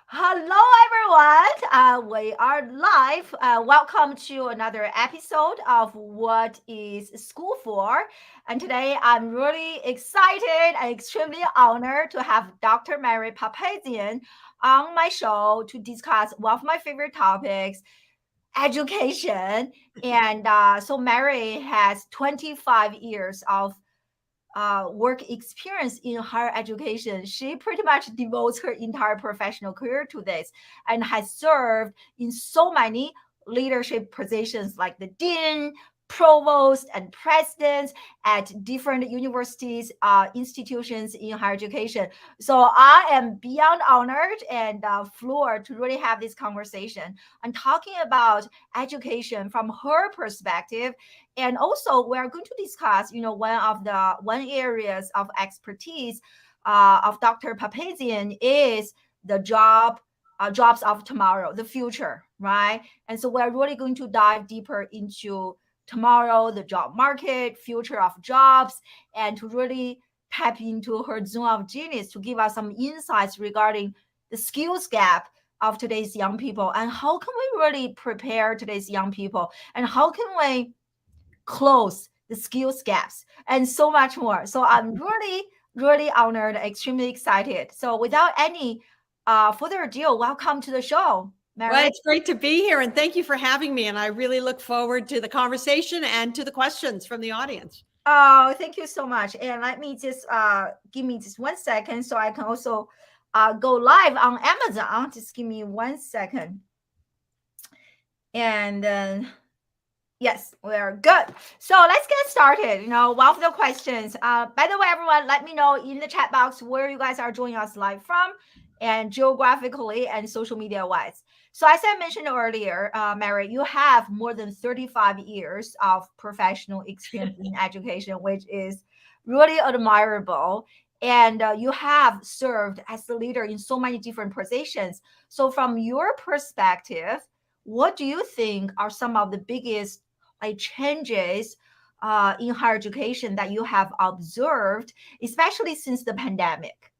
Hello, everyone. We are live. Welcome to another episode of What is School For? And today I'm really excited and extremely honored to have Dr. Mary Papazian on my show to discuss one of my favorite topics, education. And so Mary has 25 years of work experience in higher education. She pretty much devotes her entire professional career to this and has served in so many leadership positions like the dean, provost, and presidents at different universities, institutions in higher education. So I am beyond honored and floored to really have this conversation and talking about education from her perspective. And also we're going to discuss one areas of expertise of Dr. Papazian is the jobs of tomorrow, the future, right? And so we're really going to dive deeper into tomorrow, the job market, future of jobs, and to really tap into her zone of genius to give us some insights regarding the skills gap of today's young people and how can we really prepare today's young people and how can we close the skills gaps and so much more. So I'm really, really honored, extremely excited. So without any further ado, welcome to the show, Mary. Well, it's great to be here and thank you for having me. And I really look forward to the conversation and to the questions from the audience. Oh, thank you so much. And let me just give me just 1 second so I can also go live on Amazon. Just give me 1 second. And then yes, we're good. So let's get started. One of the questions. By the way, everyone, let me know in the chat box where you guys are joining us live from and geographically and social media wise. So as I mentioned earlier, Mary, you have more than 35 years of professional experience in education, which is really admirable. And you have served as the leader in so many different positions. So from your perspective, what do you think are some of the biggest changes in higher education that you have observed, especially since the pandemic?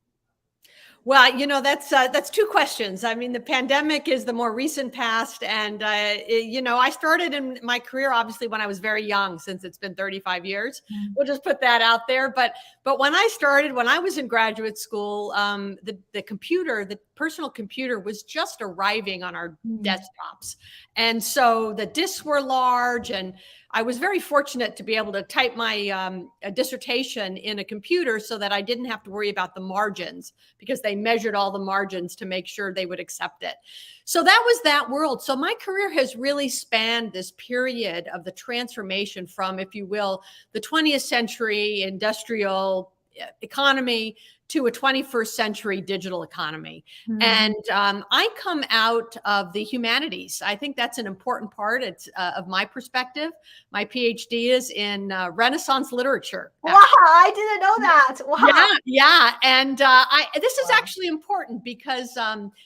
Well, that's two questions. I mean, the pandemic is the more recent past. And, I started in my career, obviously, when I was very young, since it's been 35 years. Mm-hmm. We'll just put that out there. But when I started, when I was in graduate school, the personal computer was just arriving on our desktops. And so the disks were large, and I was very fortunate to be able to type my dissertation in a computer so that I didn't have to worry about the margins, because they measured all the margins to make sure they would accept it. So that was that world. So my career has really spanned this period of the transformation from, if you will, the 20th century industrial economy to a 21st century digital economy. Mm-hmm. And I come out of the humanities. I think that's an important part of my perspective. My PhD is in Renaissance literature. Wow, I didn't know that. Wow. Yeah. And this is actually important because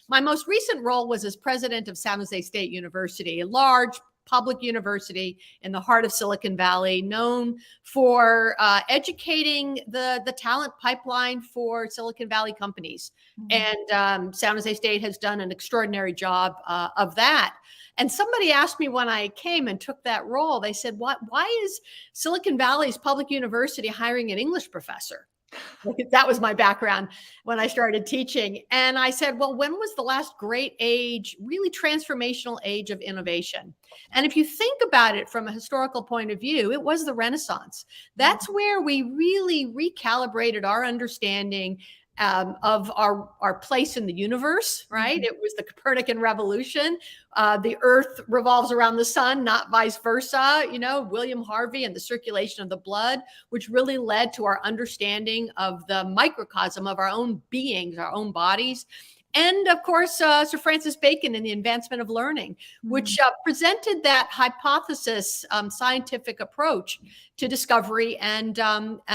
my most recent role was as president of San Jose State University, a large public university in the heart of Silicon Valley, known for educating the talent pipeline for Silicon Valley companies. Mm-hmm. And San Jose State has done an extraordinary job of that. And somebody asked me when I came and took that role, they said, why is Silicon Valley's public university hiring an English professor? That was my background when I started teaching. And I said, well, when was the last great age, really transformational age of innovation? And if you think about it from a historical point of view, it was the Renaissance. That's where we really recalibrated our understanding of our place in the universe, right? Mm-hmm. It was the Copernican revolution. The earth revolves around the sun, not vice versa. William Harvey and the circulation of the blood, which really led to our understanding of the microcosm of our own beings, our own bodies. And of course, Sir Francis Bacon and the advancement of learning, which presented that hypothesis, scientific approach to discovery and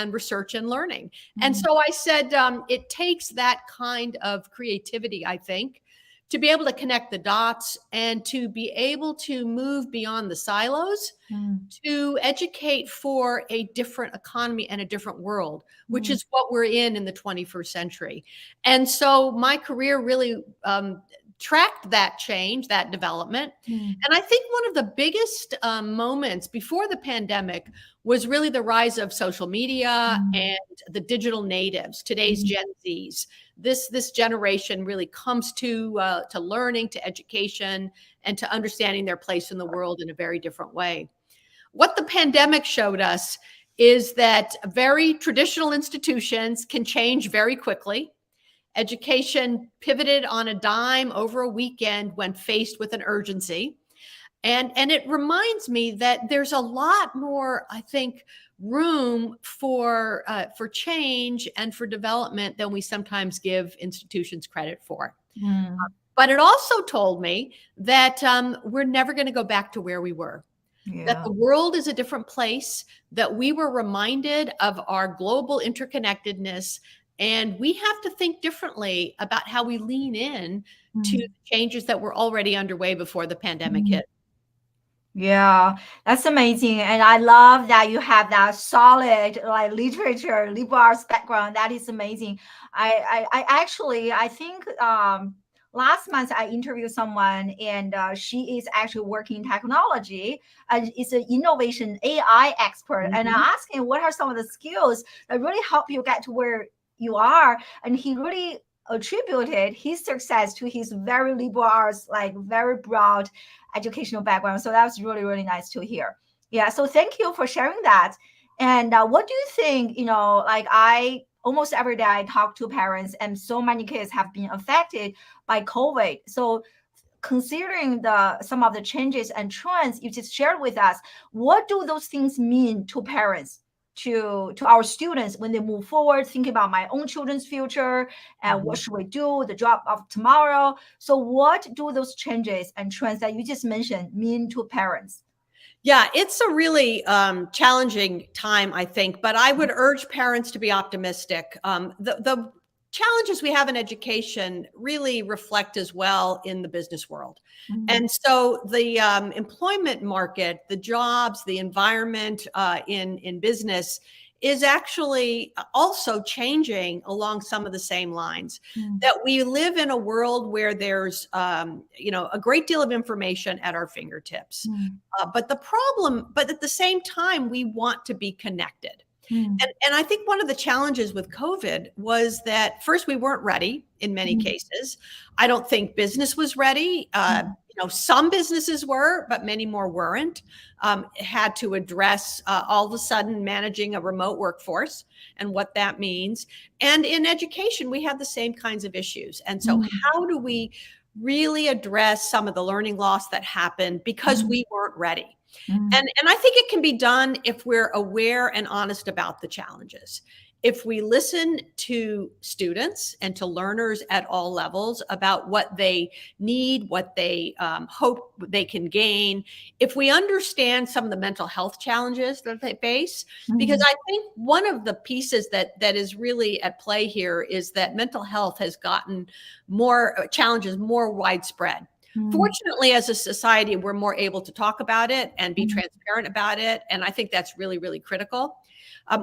research and learning. Mm-hmm. And so I said, it takes that kind of creativity, I think, to be able to connect the dots and to be able to move beyond the silos, to educate for a different economy and a different world, which is what we're in the 21st century. And so my career really tracked that change, that development. And I think one of the biggest moments before the pandemic was really the rise of social media and the digital natives, today's Gen Zs. This generation really comes to learning, to education, and to understanding their place in the world in a very different way. What the pandemic showed us is that very traditional institutions can change very quickly. Education pivoted on a dime over a weekend when faced with an urgency. And it reminds me that there's a lot more, I think, room for change and for development than we sometimes give institutions credit for. But it also told me that we're never going to go back to where we were. That the world is a different place, that we were reminded of our global interconnectedness, and we have to think differently about how we lean in to the changes that were already underway before the pandemic hit. Yeah, that's amazing. And I love that you have that solid like literature, liberal arts background. That is amazing. I actually, I think last month I interviewed someone and she is actually working in technology and is an innovation AI expert. And I asked him, what are some of the skills that really help you get to where you are? And he really attributed his success to his very liberal arts, like very broad educational background. So that was really, really nice to hear. Yeah. So thank you for sharing that. And what do you think, like almost every day I talk to parents and so many kids have been affected by COVID. So considering some of the changes and trends you just shared with us, what do those things mean to parents, to our students when they move forward, thinking about my own children's future and what should we do, the job of tomorrow? So what do those changes and trends that you just mentioned mean to parents? Yeah, it's a really challenging time, I think, but I would urge parents to be optimistic. The challenges we have in education really reflect as well in the business world. And so the employment market, the jobs, the environment in business is actually also changing along some of the same lines. That we live in a world where there's a great deal of information at our fingertips. But at the same time, we want to be connected. And I think one of the challenges with COVID was that first, we weren't ready in many cases. I don't think business was ready. Some businesses were, but many more weren't. Had to address all of a sudden managing a remote workforce and what that means. And in education, we have the same kinds of issues. And so how do we really address some of the learning loss that happened because we weren't ready? And I think it can be done if we're aware and honest about the challenges. If we listen to students and to learners at all levels about what they need, what they hope they can gain, if we understand some of the mental health challenges that they face, because I think one of the pieces that is really at play here is that mental health has gotten more challenges, more widespread. Fortunately, as a society, we're more able to talk about it and be transparent about it. And I think that's really, really critical.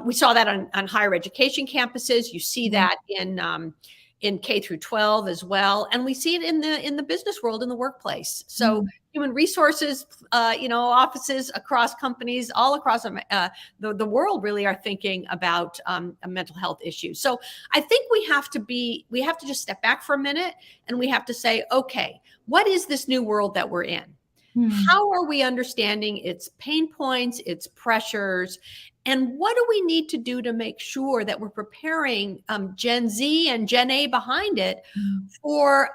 We saw that on higher education campuses. You see that in K through 12 as well. And we see it in the business world, in the workplace. So human resources, offices across companies, all across the world really are thinking about mental health issues. So I think we have to just step back for a minute and we have to say, okay, what is this new world that we're in? How are we understanding its pain points, its pressures, and what do we need to do to make sure that we're preparing Gen Z and Gen A behind it for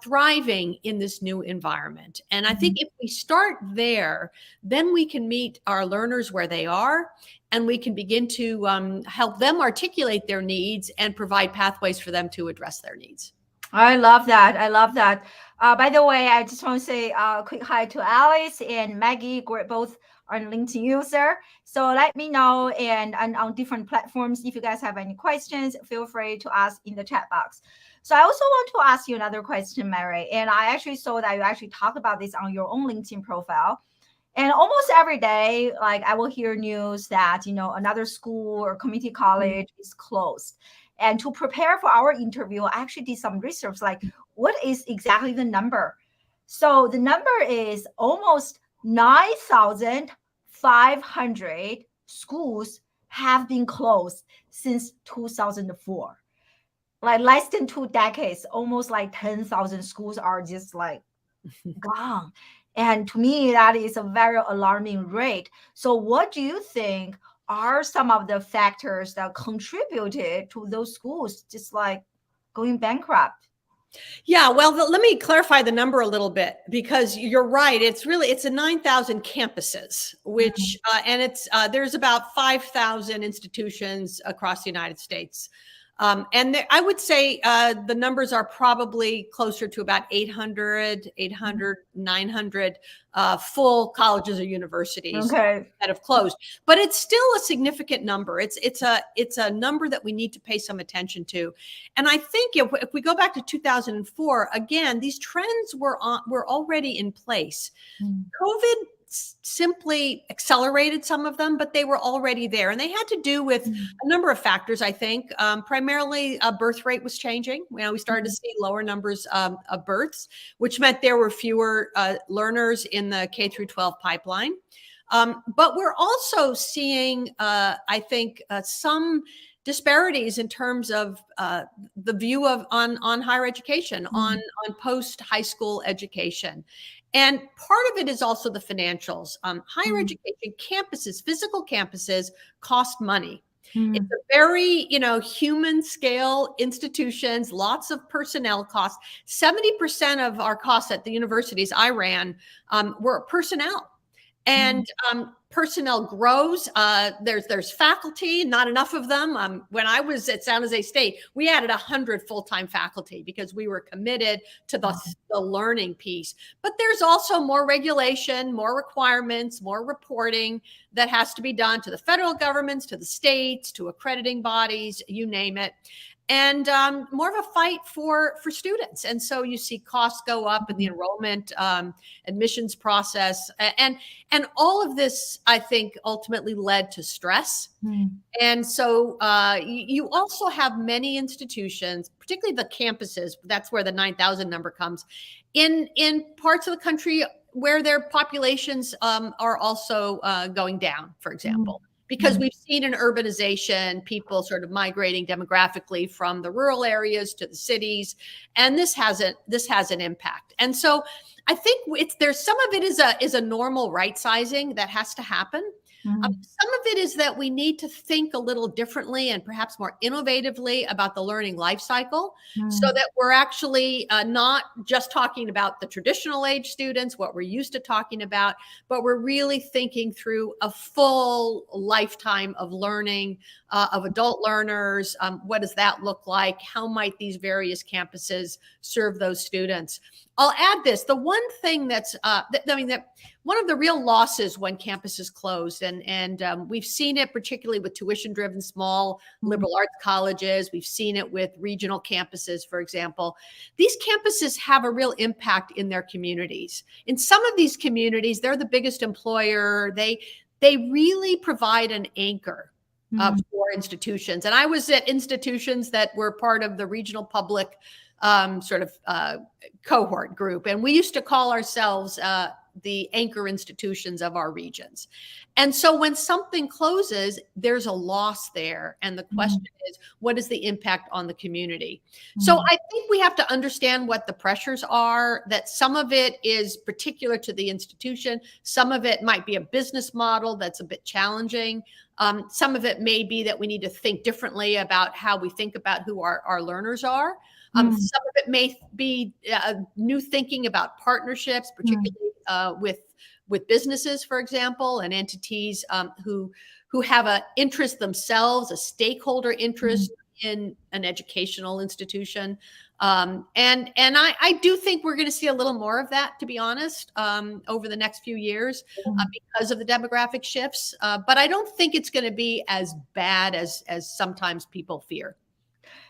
thriving in this new environment? And I think if we start there, then we can meet our learners where they are, and we can begin to help them articulate their needs and provide pathways for them to address their needs. I love that. I love that. By the way, I just want to say a quick hi to Alice and Maggie, both are LinkedIn user. So let me know, and on different platforms, if you guys have any questions, feel free to ask in the chat box. So I also want to ask you another question, Mary. And I actually saw that you actually talked about this on your own LinkedIn profile. And almost every day, like I will hear news that, another school or community college is closed. And to prepare for our interview, I actually did some research, like what is exactly the number? So the number is almost 9,500 schools have been closed since 2004. Like less than 2 decades, almost like 10,000 schools are just like gone. And to me, that is a very alarming rate. So what do you think are some of the factors that contributed to those schools just like going bankrupt? Yeah, well, let me clarify the number a little bit, because you're right. It's a 9,000 campuses, which and it's there's about 5,000 institutions across the United States. And I would say the numbers are probably closer to about 800, 900 full colleges or universities Okay. that have closed. But it's still a significant number. It's a number that we need to pay some attention to. And I think if we go back to 2004, again, these trends were already in place. COVID simply accelerated some of them, but they were already there. And they had to do with a number of factors, I think. Primarily, birth rate was changing. We started to see lower numbers of births, which meant there were fewer learners in the K through 12 pipeline. But we're also seeing, I think, some disparities in terms of the view on higher education, on post high school education. And part of it is also the financials. Higher education campuses, physical campuses, cost money. It's a very, human scale institutions, lots of personnel costs. 70% of our costs at the universities I ran were personnel. And personnel grows. There's faculty, not enough of them. When I was at San Jose State, we added 100 full-time faculty because we were committed to the learning piece. But there's also more regulation, more requirements, more reporting that has to be done to the federal governments, to the states, to accrediting bodies, you name it. And more of a fight for students. And so you see costs go up in the enrollment admissions process. And all of this, I think, ultimately led to stress. And so you also have many institutions, particularly the campuses, that's where the 9,000 number comes, in parts of the country where their populations are also going down, for example. Because we've seen an urbanization, people sort of migrating demographically from the rural areas to the cities, and this has an impact. And so I think there's some of it is a normal right sizing that has to happen. Some of it is that we need to think a little differently and perhaps more innovatively about the learning life cycle, so that we're actually not just talking about the traditional age students, what we're used to talking about, but we're really thinking through a full lifetime of learning of adult learners. What does that look like? How might these various campuses serve those students? I'll add this. The one thing that one of the real losses when campuses closed, and we've seen it particularly with tuition-driven small liberal arts colleges. We've seen it with regional campuses, for example. These campuses have a real impact in their communities. In some of these communities, they're the biggest employer. They really provide an anchor for institutions. And I was at institutions that were part of the regional public cohort group. And we used to call ourselves the anchor institutions of our regions. And so when something closes, there's a loss there. And the question is, what is the impact on the community? So I think we have to understand what the pressures are, that some of it is particular to the institution. Some of it might be a business model that's a bit challenging. Some of it may be that we need to think differently about how we think about who our learners are. Some of it may be new thinking about partnerships, particularly with businesses, for example, and entities who have an interest themselves, a stakeholder interest in an educational institution. And I do think we're going to see a little more of that, to be honest, over the next few years because of the demographic shifts. But I don't think it's going to be as bad as sometimes people fear.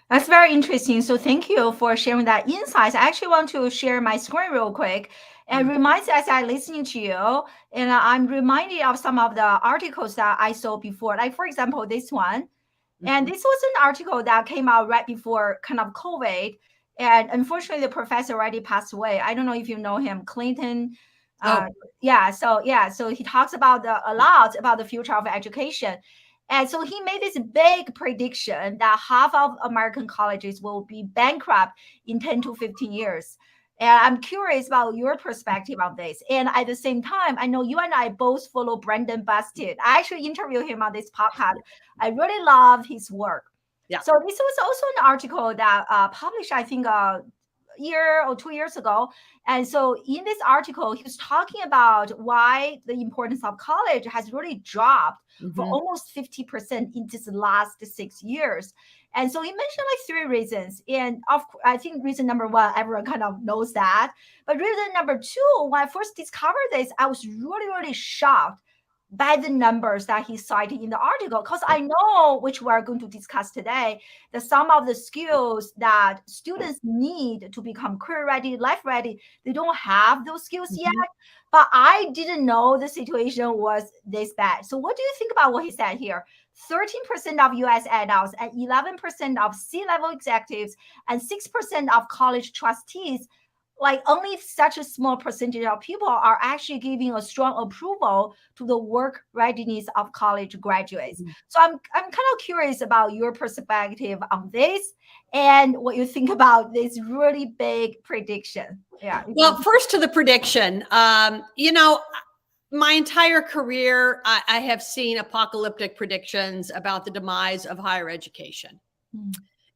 That's very interesting. So thank you for sharing that insights. I actually want to share my screen real quick. And reminds as I listening to you, and I'm reminded of some of the articles that I saw before. Like for example, this one. And this was an article that came out right before kind of COVID. And unfortunately, the professor already passed away. I don't know if you know him, Clinton. So he talks about a lot about the future of education. And so he made this big prediction that half of American colleges will be bankrupt in 10 to 15 years. And I'm curious about your perspective on this. And at the same time, I know you and I both follow Brandon Bastide. I actually interviewed him on this podcast. I really love his work. Yeah. So this was also an article that published, I think, a year or 2 years ago. And so in this article, he was talking about why the importance of college has really dropped for almost 50% in this last 6 years. And so he mentioned like 3 reasons. And I think reason number 1, everyone kind of knows that. But reason number 2, when I first discovered this, I was really, really shocked by the numbers that he cited in the article, because I know, which we're going to discuss today, that some of the skills that students need to become career ready, life ready, they don't have those skills yet. But I didn't know the situation was this bad. So what do you think about what he said here? 13% of US adults and 11% of C-level executives and 6% of college trustees, like only such a small percentage of people are actually giving a strong approval to the work readiness of college graduates. So I'm kind of curious about your perspective on this and what you think about this really big prediction. Yeah. Well, first to the prediction, my entire career, I have seen apocalyptic predictions about the demise of higher education.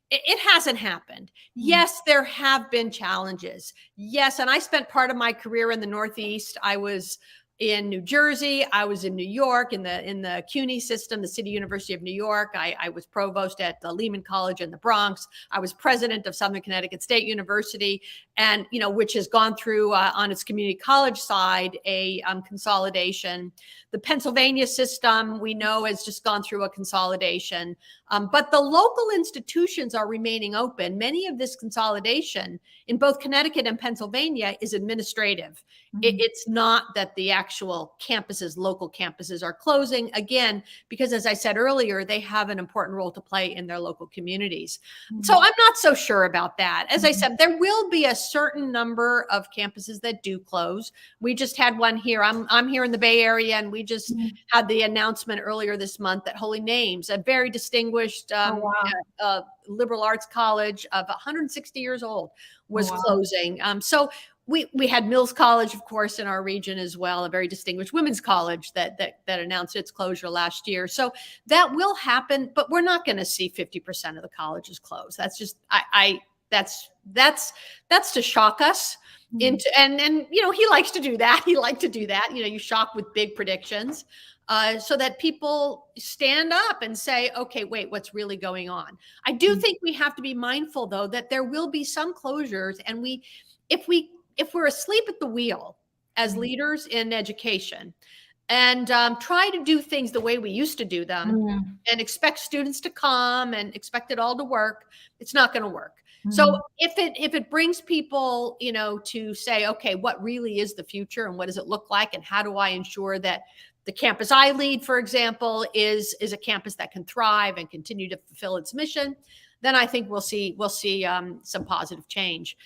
It hasn't happened. Yes, there have been challenges. Yes, and I spent part of my career in the Northeast. I was in New Jersey. I was in New York in the CUNY system, the City University of New York. I was provost at the Lehman College in the Bronx. I was president of Southern Connecticut State University, and which has gone through on its community college side a consolidation. The Pennsylvania system, we know, has just gone through a consolidation. But the local institutions are remaining open. Many of this consolidation in both Connecticut and Pennsylvania is administrative. It's not that the actual campuses, local campuses, are closing, again, because as I said earlier, they have an important role to play in their local communities. So I'm not so sure about that. As I said, there will be a certain number of campuses that do close. We just had one here. I'm here in the Bay Area, and we just had the announcement earlier this month that Holy Names, a very distinguished liberal arts college of 160 years old, was closing. So we had Mills College, of course, in our region as well, a very distinguished women's college that announced its closure last year. So that will happen, but we're not going to see 50% of the colleges close. That's just that's to shock us into, and he likes to do that. He liked to do that. You shock with big predictions. So that people stand up and say, okay, wait, what's really going on? I do think we have to be mindful, though, that there will be some closures. And if we're asleep at the wheel as leaders in education and try to do things the way we used to do them and expect students to come and expect it all to work, it's not going to work. So if it brings people, to say, okay, what really is the future and what does it look like? And how do I ensure that the campus I lead, for example, is a campus that can thrive and continue to fulfill its mission, then I think we'll see some positive change.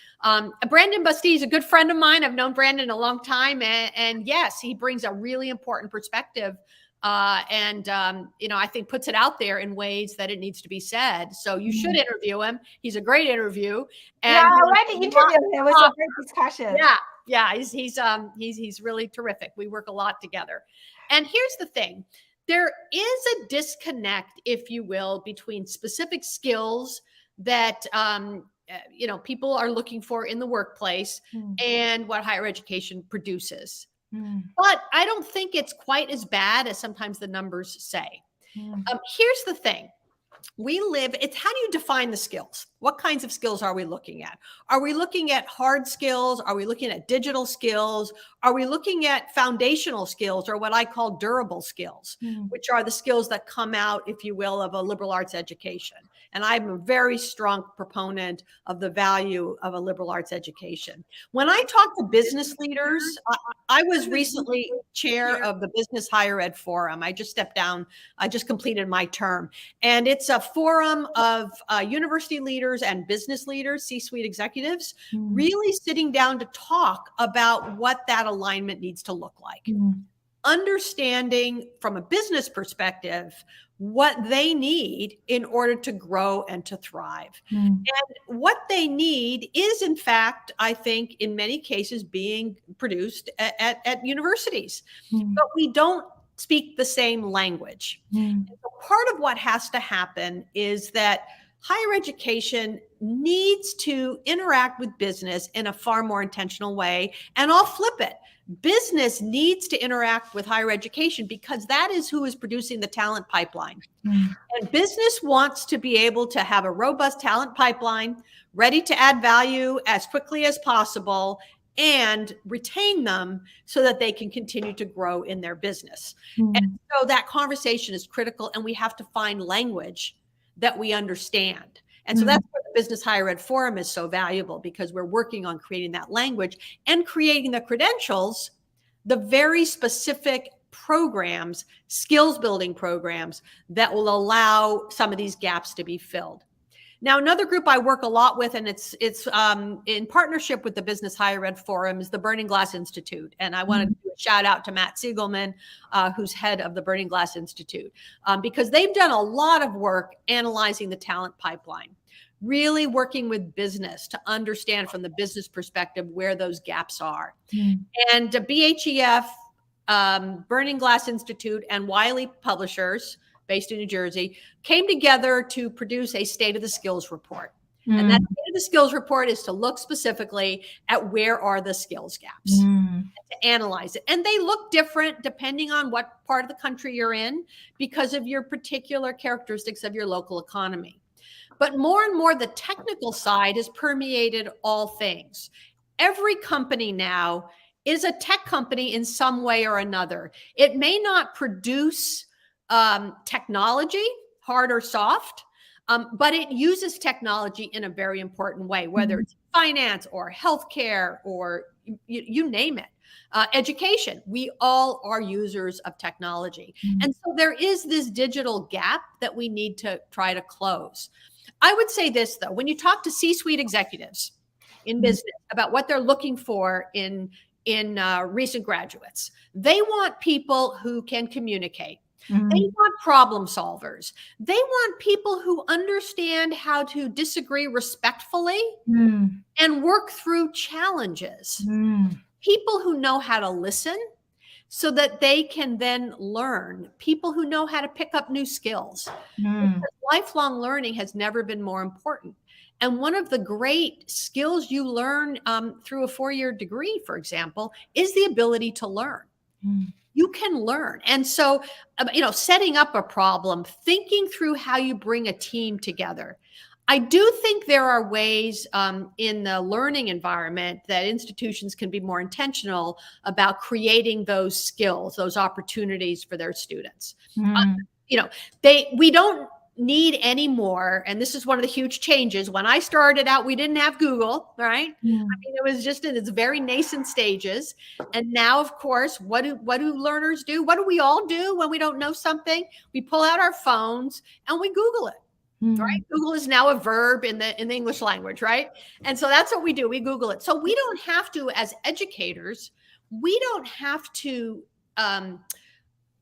Brandon Bastide is a good friend of mine. I've known Brandon a long time, and yes, he brings a really important perspective, and I think puts it out there in ways that it needs to be said. So you should interview him. He's a great interview. And I already interviewed him. It was a great discussion. Yeah, he's really terrific. We work a lot together. And here's the thing. There is a disconnect, if you will, between specific skills that people are looking for in the workplace and what higher education produces. But I don't think it's quite as bad as sometimes the numbers say. Here's the thing. It's how do you define the skills? What kinds of skills are we looking at? Are we looking at hard skills? Are we looking at digital skills? Are we looking at foundational skills, or what I call durable skills, which are the skills that come out, if you will, of a liberal arts education? And I'm a very strong proponent of the value of a liberal arts education. When I talk to business leaders, I was recently chair of the Business Higher Ed Forum. I just stepped down. I just completed my term. And it's a forum of university leaders and business leaders, C-suite executives, really sitting down to talk about what that alignment needs to look like. Understanding from a business perspective what they need in order to grow and to thrive. And what they need is, in fact, I think in many cases being produced at universities. But we don't speak the same language. And so part of what has to happen is that higher education needs to interact with business in a far more intentional way. And I'll flip it. Business needs to interact with higher education because that is who is producing the talent pipeline. And business wants to be able to have a robust talent pipeline, ready to add value as quickly as possible, and retain them so that they can continue to grow in their business. And so that conversation is critical, and we have to find language that we understand. And so that's where the Business Higher Ed Forum is so valuable, because we're working on creating that language and creating the credentials, the very specific programs, skills building programs that will allow some of these gaps to be filled. Now, another group I work a lot with, and it's in partnership with the Business Higher Ed Forum, is the Burning Glass Institute. And I want to do a shout out to Matt Siegelman, who's head of the Burning Glass Institute, because they've done a lot of work analyzing the talent pipeline, really working with business to understand from the business perspective where those gaps are. And BHEF, Burning Glass Institute, and Wiley Publishers, based in New Jersey, came together to produce a State of the Skills report. And that State of the Skills report is to look specifically at where are the skills gaps, to analyze it. And they look different depending on what part of the country you're in, because of your particular characteristics of your local economy. But more and more, the technical side has permeated all things. Every company now is a tech company in some way or another. It may not produce technology, hard or soft, but it uses technology in a very important way, whether it's finance or healthcare or you name it. Education, we all are users of technology. And so there is this digital gap that we need to try to close. I would say this, though, when you talk to C-suite executives in business about what they're looking for in recent graduates, they want people who can communicate. They want problem solvers. They want people who understand how to disagree respectfully and work through challenges. People who know how to listen so that they can then learn. People who know how to pick up new skills. Because lifelong learning has never been more important. And one of the great skills you learn through a 4-year degree, for example, is the ability to learn. You can learn. And so, setting up a problem, thinking through how you bring a team together. I do think there are ways in the learning environment that institutions can be more intentional about creating those skills, those opportunities for their students. We don't need any more. And this is one of the huge changes. When I started out, we didn't have Google, right? I mean, it was just in its very nascent stages. And now, of course, what do learners do? What do we all do when we don't know something? We pull out our phones and we Google it. Right? Google is now a verb in the English language, right? And so that's what we do. We Google it. So we don't have to, as educators, we don't have to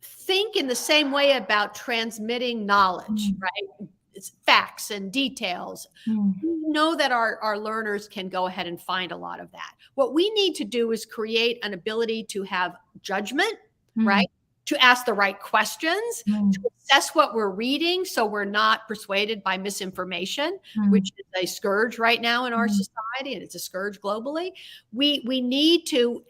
think in the same way about transmitting knowledge, right? It's facts and details. We know that our learners can go ahead and find a lot of that. What we need to do is create an ability to have judgment, right? To ask the right questions, to assess what we're reading so we're not persuaded by misinformation, which is a scourge right now in our society, and it's a scourge globally. We need to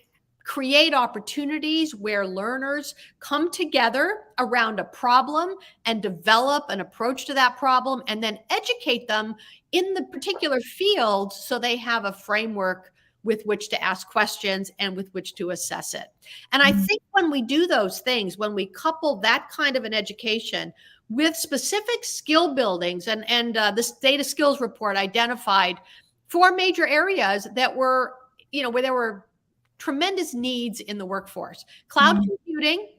create opportunities where learners come together around a problem and develop an approach to that problem, and then educate them in the particular field so they have a framework with which to ask questions and with which to assess it. And I think when we do those things, when we couple that kind of an education with specific skill buildings, and this data skills report identified 4 major areas that were, where there were tremendous needs in the workforce: cloud computing,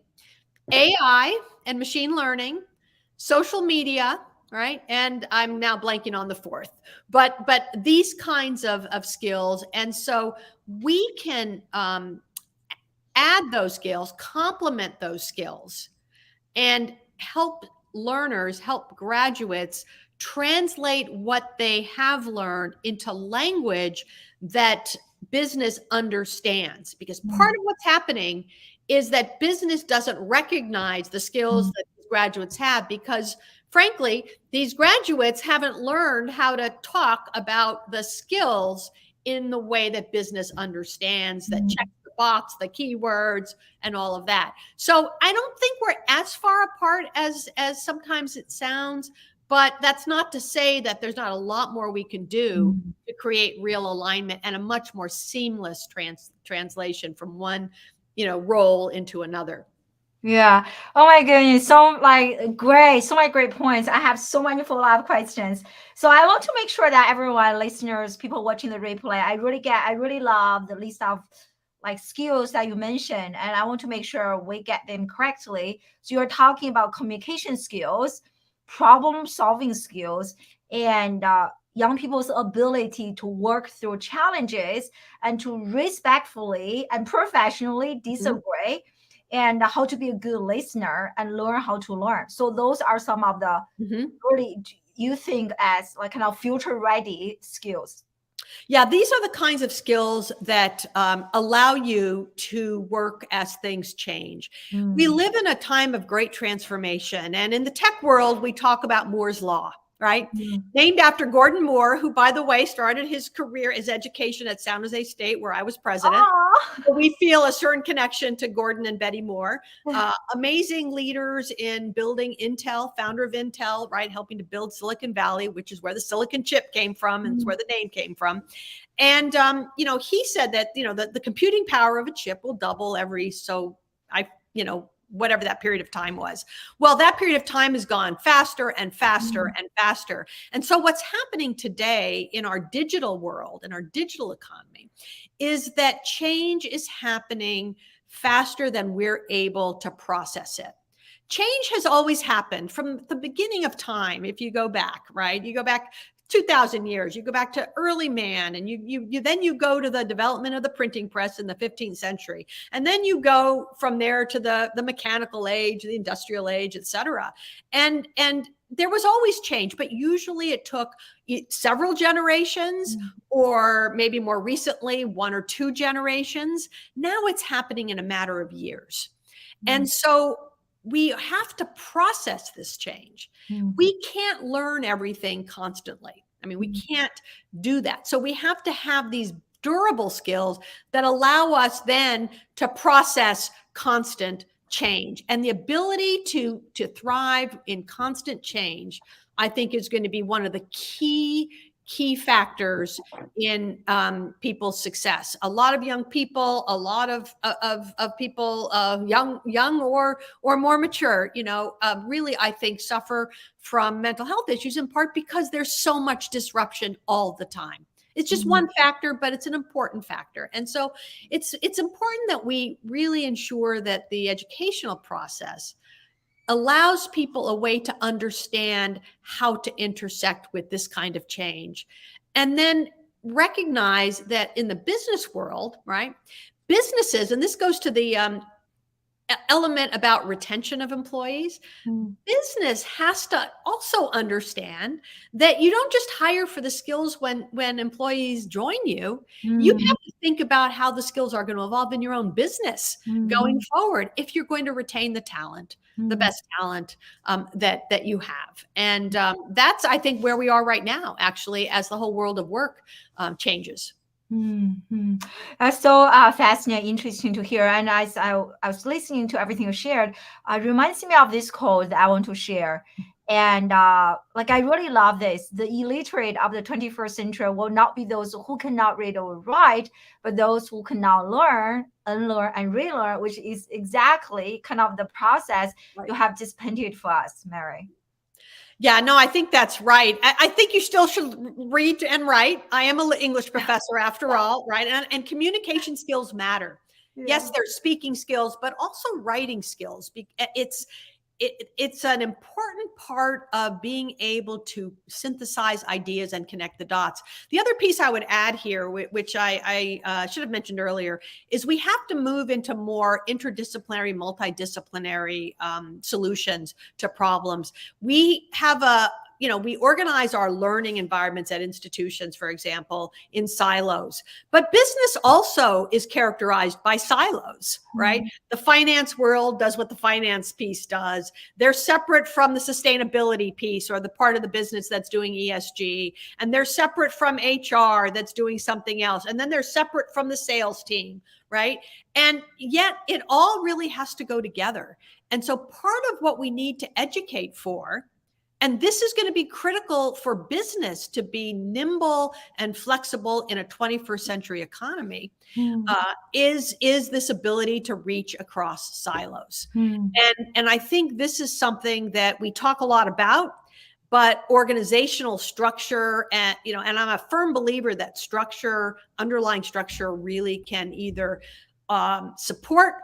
AI and machine learning, social media, right? And I'm now blanking on the 4th, but these kinds of skills. And so we can add those skills, complement those skills, and help learners, help graduates translate what they have learned into language that business understands. Because part of what's happening is that business doesn't recognize the skills that these graduates have, because frankly, these graduates haven't learned how to talk about the skills in the way that business understands, that checks the box, the keywords, and all of that. So I don't think we're as far apart as sometimes it sounds, but that's not to say that there's not a lot more we can do to create real alignment and a much more seamless translation from one, role into another. Yeah. Oh my goodness. So great. So many great points. I have so many follow-up questions. So I want to make sure that everyone, listeners, people watching the replay, I really love the list of skills that you mentioned, and I want to make sure we get them correctly. So you're talking about communication skills, problem solving skills, and young people's ability to work through challenges and to respectfully and professionally disagree, and how to be a good listener and learn how to learn. So those are some of the really, you think, as kind of future ready skills. Yeah, these are the kinds of skills that allow you to work as things change. We live in a time of great transformation. And in the tech world, we talk about Moore's Law, right? Named after Gordon Moore, who, by the way, started his career, his education at San Jose State, where I was president. So we feel a certain connection to Gordon and Betty Moore. Amazing leaders in building Intel, founder of Intel, right? Helping to build Silicon Valley, which is where the silicon chip came from, and it's where the name came from. And, he said that, the computing power of a chip will double whatever that period of time was. Well, that period of time has gone faster and faster and faster. And so what's happening today in our digital world, in our digital economy, is that change is happening faster than we're able to process it. Change has always happened from the beginning of time. If you go back, right, you go back 2,000 years, you go back to early man, and you go to the development of the printing press in the 15th century. And then you go from there to the mechanical age, the industrial age, et cetera. And there was always change, but usually it took several generations, or maybe more recently, 1 or 2 generations. Now it's happening in a matter of years. And so we have to process this change. We can't learn everything constantly. I mean, we can't do that. So we have to have these durable skills that allow us then to process constant change. And the ability to thrive in constant change, I think, is going to be one of the key factors in people's success. A lot of young people, a lot of people, young or more mature, really, I think, suffer from mental health issues, in part because there's so much disruption all the time. It's just one factor, but it's an important factor. And so it's important that we really ensure that the educational process allows people a way to understand how to intersect with this kind of change. And then recognize that in the business world, right, businesses, and this goes to the element about retention of employees, business has to also understand that you don't just hire for the skills when employees join you. You have to think about how the skills are going to evolve in your own business going forward if you're going to retain the talent, the best talent that you have. And that's, I think, where we are right now, actually, as the whole world of work changes. Hmm. That's so fascinating, interesting to hear. And as I was listening to everything you shared, it reminds me of this quote that I want to share. And like, I really love this. The illiterate of the 21st century will not be those who cannot read or write, but those who cannot learn, unlearn, and relearn, which is exactly kind of the process Right. you have just painted for us, Mary. Yeah, no, I think that's right. I think you still should read and write. I am an English professor after all, right? And communication skills matter. Yeah. Yes, there's speaking skills, but also writing skills. It's an important part of being able to synthesize ideas and connect the dots. The other piece I would add here, which I should have mentioned earlier, is we have to move into more interdisciplinary, multidisciplinary solutions to problems. We have we organize our learning environments at institutions, for example, in silos. But business also is characterized by silos, right? The finance world does what the finance piece does. They're separate from the sustainability piece or the part of the business that's doing ESG. And they're separate from HR that's doing something else. And then they're separate from the sales team, right? And yet it all really has to go together. And so part of what we need to educate for, and this is going to be critical for business to be nimble and flexible in a 21st century economy, is this ability to reach across silos. And I think this is something that we talk a lot about, but organizational structure and I'm a firm believer that underlying structure really can either support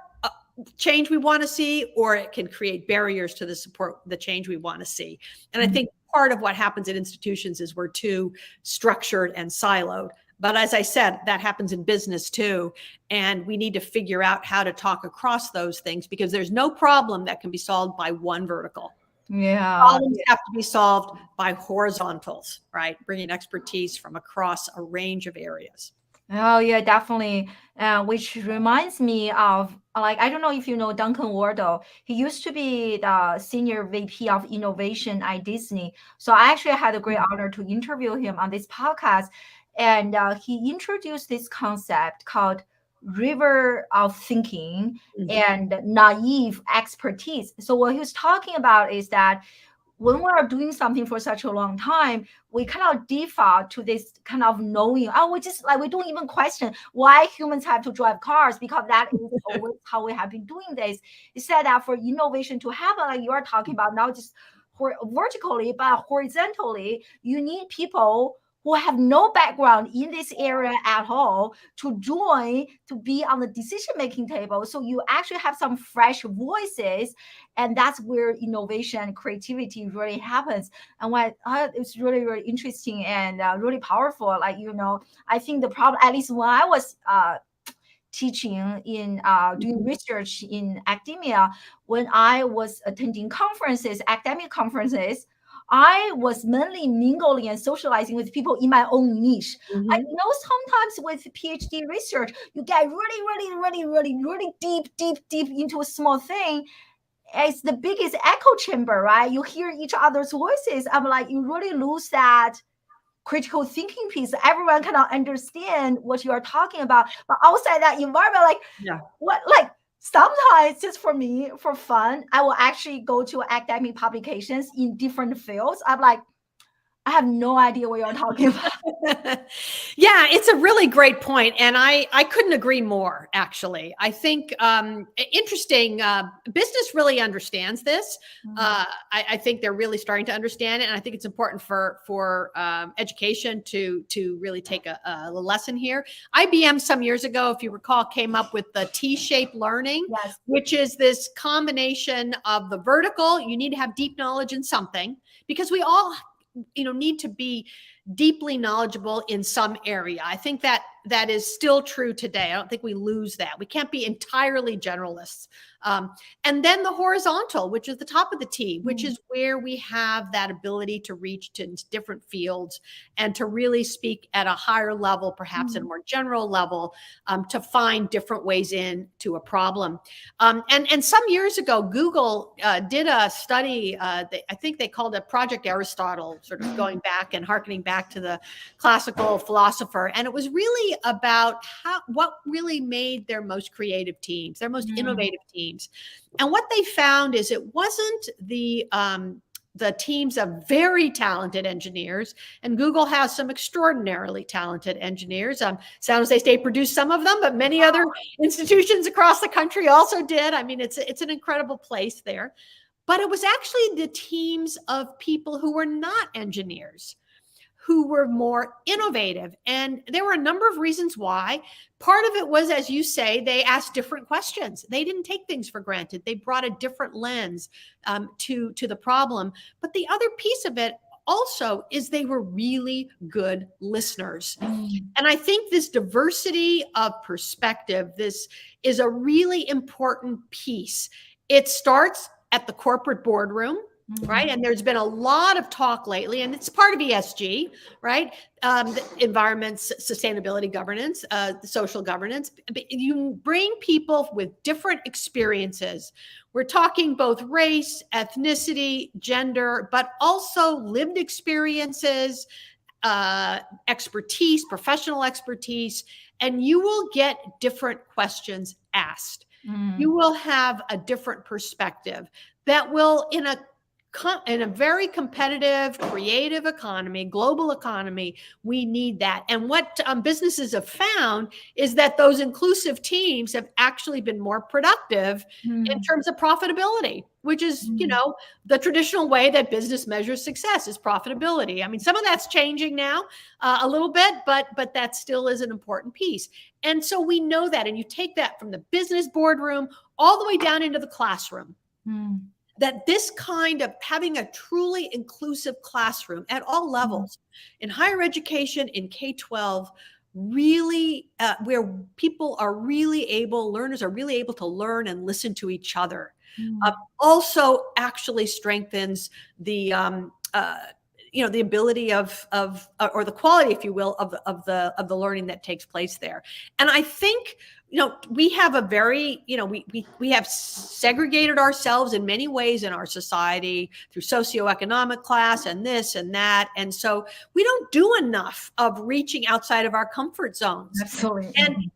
change we want to see, or it can create barriers to the change we want to see. And I think part of what happens at institutions is we're too structured and siloed. But as I said, that happens in business too. And we need to figure out how to talk across those things, because there's no problem that can be solved by one vertical. Yeah. Problems have to be solved by horizontals, right? Bringing expertise from across a range of areas. Oh yeah, definitely. Which reminds me of, like, I don't know if you know Duncan Wardle. He used to be the senior VP of innovation at Disney. So I actually had a great honor to interview him on this podcast, and he introduced this concept called river of thinking and naive expertise. So what he was talking about is that when we are doing something for such a long time, we kind of default to this kind of knowing. Oh, we just like, we don't even question why humans have to drive cars, because that is always how we have been doing this. Instead that for innovation to happen, like you are talking about, not just vertically, but horizontally, you need people who have no background in this area at all to join, to be on the decision-making table. So you actually have some fresh voices, and that's where innovation and creativity really happens. And what it's really, really interesting and really powerful. Like, I think the problem, at least when I was teaching in doing research in academia, when I was attending conferences, academic conferences, I was mainly mingling and socializing with people in my own niche. I sometimes with PhD research, you get really deep into a small thing. It's the biggest echo chamber, right? You hear each other's voices. I'm like, you really lose that critical thinking piece. Everyone cannot understand what you are talking about. But outside that environment, like sometimes just for me, for fun, I will actually go to academic publications in different fields. I'm like, I have no idea what you're talking about. Yeah, it's a really great point. And I couldn't agree more, actually. I think interesting, business really understands this. I think they're really starting to understand it. And I think it's important for education to really take a lesson here. IBM some years ago, if you recall, came up with the T-shaped learning, which is this combination of the vertical. You need to have deep knowledge in something, because we all need to be deeply knowledgeable in some area. I think that is still true today. I don't think we lose that. We can't be entirely generalists. And then the horizontal, which is the top of the T, which is where we have that ability to reach to different fields and to really speak at a higher level, perhaps at a more general level, to find different ways into a problem. And some years ago, Google did a study, I think they called it Project Aristotle, sort of going back and harkening back back to the classical philosopher. And it was really about what really made their most creative teams, their most innovative teams. And what they found is it wasn't the teams of very talented engineers, and Google has some extraordinarily talented engineers. San Jose State produced some of them, but many other institutions across the country also did. I mean, it's an incredible place there. But it was actually the teams of people who were not engineers who were more innovative. And there were a number of reasons why. Part of it was, as you say, they asked different questions. They didn't take things for granted. They brought a different lens to the problem. But the other piece of it also is they were really good listeners. And I think this diversity of perspective, this is a really important piece. It starts at the corporate boardroom, right? And there's been a lot of talk lately, and it's part of ESG, right? The environment, sustainability, governance, social governance. You bring people with different experiences. We're talking both race, ethnicity, gender, but also lived experiences, expertise, professional expertise, and you will get different questions asked. You will have a different perspective that will, in a very competitive, creative economy, global economy, we need that. And what businesses have found is that those inclusive teams have actually been more productive in terms of profitability, which is, the traditional way that business measures success is profitability. I mean, some of that's changing now a little bit, but that still is an important piece. And so we know that, and you take that from the business boardroom all the way down into the classroom. That this kind of having a truly inclusive classroom at all levels, in higher education, in K-12, really where people are really able, learners are really able to learn and listen to each other, also actually strengthens the the ability of or the quality, if you will, of the learning that takes place there. And I think, we have a very, we have segregated ourselves in many ways in our society through socioeconomic class and this and that. And so we don't do enough of reaching outside of our comfort zones. Absolutely. And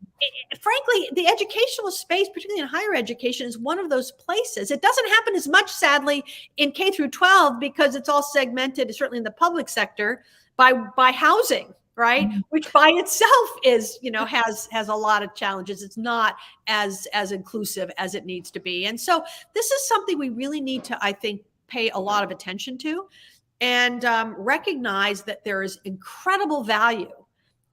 frankly, the educational space, particularly in higher education, is one of those places. It doesn't happen as much, sadly, in K through 12 because it's all segmented, certainly in the public sector, by housing, right? Which by itself is, has a lot of challenges. It's not as inclusive as it needs to be. And so this is something we really need to, I think, pay a lot of attention to and recognize that there is incredible value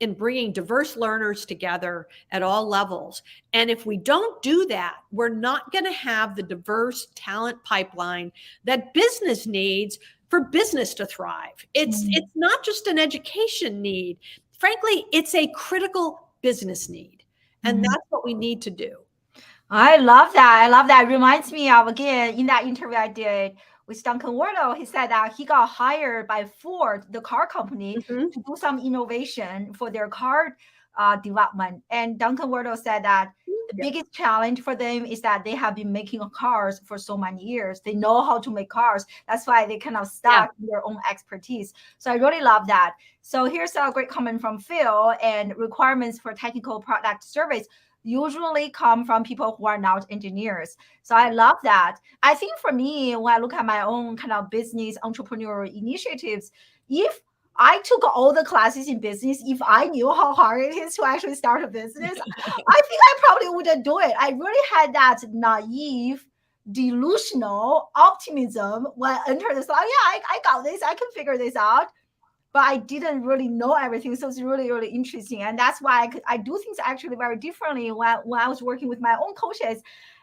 in bringing diverse learners together at all levels. And if we don't do that, we're not going to have the diverse talent pipeline that business needs for business to thrive. It's not just an education need. Frankly, it's a critical business need. And that's what we need to do. I love that. It reminds me of, again, in that interview I did with Duncan Wardle, he said that he got hired by Ford, the car company, to do some innovation for their car development. And Duncan Wardle said that the biggest challenge for them is that they have been making cars for so many years. They know how to make cars. That's why they kind of stuck in their own expertise. So I really love that. So here's a great comment from Phil. And requirements for technical product surveys usually come from people who are not engineers. So I love that. I think for me, when I look at my own kind of business entrepreneurial initiatives, if I took all the classes in business, if I knew how hard it is to actually start a business, I think I probably wouldn't do it. I really had that naive, delusional optimism when I entered this. I got this. I can figure this out. But I didn't really know everything. So it's really, really interesting. And that's why I do things actually very differently when I was working with my own coaches.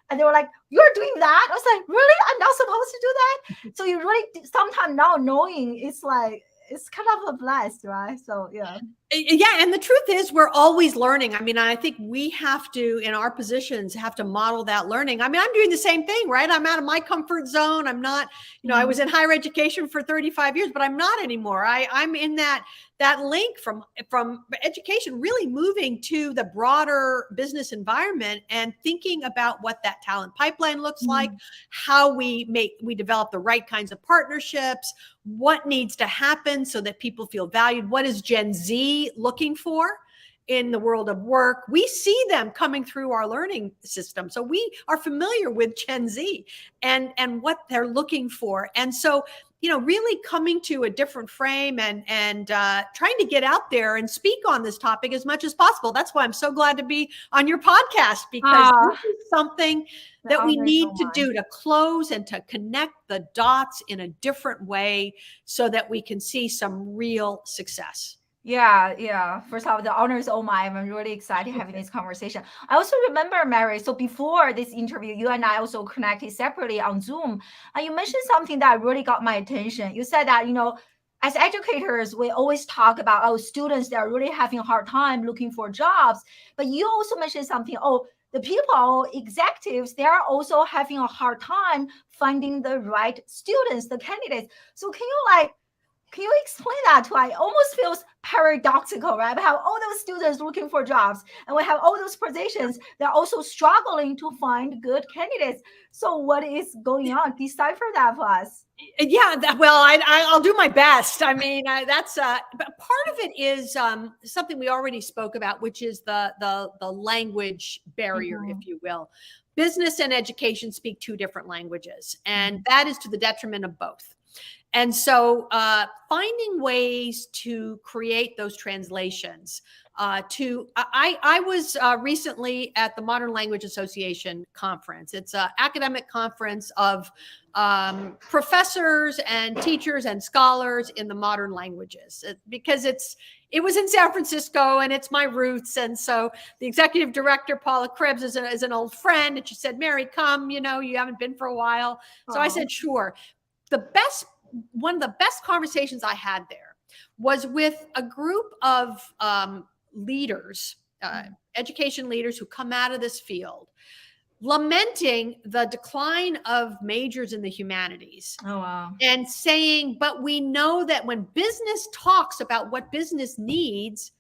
And they were like, you're doing that? I was like, really? I'm not supposed to do that? So you really, sometimes now knowing, it's like, it's kind of a blast, right? So, yeah. Yeah. And the truth is we're always learning. I mean, I think we have to, in our positions, have to model that learning. I mean, I'm doing the same thing, right? I'm out of my comfort zone. I'm not, I was in higher education for 35 years, but I'm not anymore. I'm in that that link from education really moving to the broader business environment and thinking about what that talent pipeline looks like, how we develop the right kinds of partnerships, what needs to happen so that people feel valued, what is Gen Z looking for in the world of work. We see them coming through our learning system. So we are familiar with Gen Z and what they're looking for. And so, really coming to a different frame and trying to get out there and speak on this topic as much as possible. That's why I'm so glad to be on your podcast, because this is something that we need to do to close and to connect the dots in a different way so that we can see some real success. Yeah. First of all, the honor is all mine. I'm really excited having this conversation. I also remember, Mary, so before this interview, you and I also connected separately on Zoom. And you mentioned something that really got my attention. You said that, as educators, we always talk about students that are really having a hard time looking for jobs. But you also mentioned something, the people, executives, they are also having a hard time finding the right students, the candidates. So can you explain that to us? It almost feels paradoxical, right? We have all those students looking for jobs, and we have all those positions. They're also struggling to find good candidates. So what is going on? Decipher that for us. Yeah, I'll do my best. I mean, that's but part of it is something we already spoke about, which is the language barrier, if you will. Business and education speak two different languages, and that is to the detriment of both. And so finding ways to create those translations I was recently at the Modern Language Association conference. It's an academic conference of professors and teachers and scholars in the modern languages, because it was in San Francisco and it's my roots. And so the executive director, Paula Krebs, is an old friend. And she said, Mary, come, you haven't been for a while. So I said, sure. One of the best conversations I had there was with a group of leaders, education leaders who come out of this field, lamenting the decline of majors in the humanities. Oh, wow. And saying, but we know that when business talks about what business needs,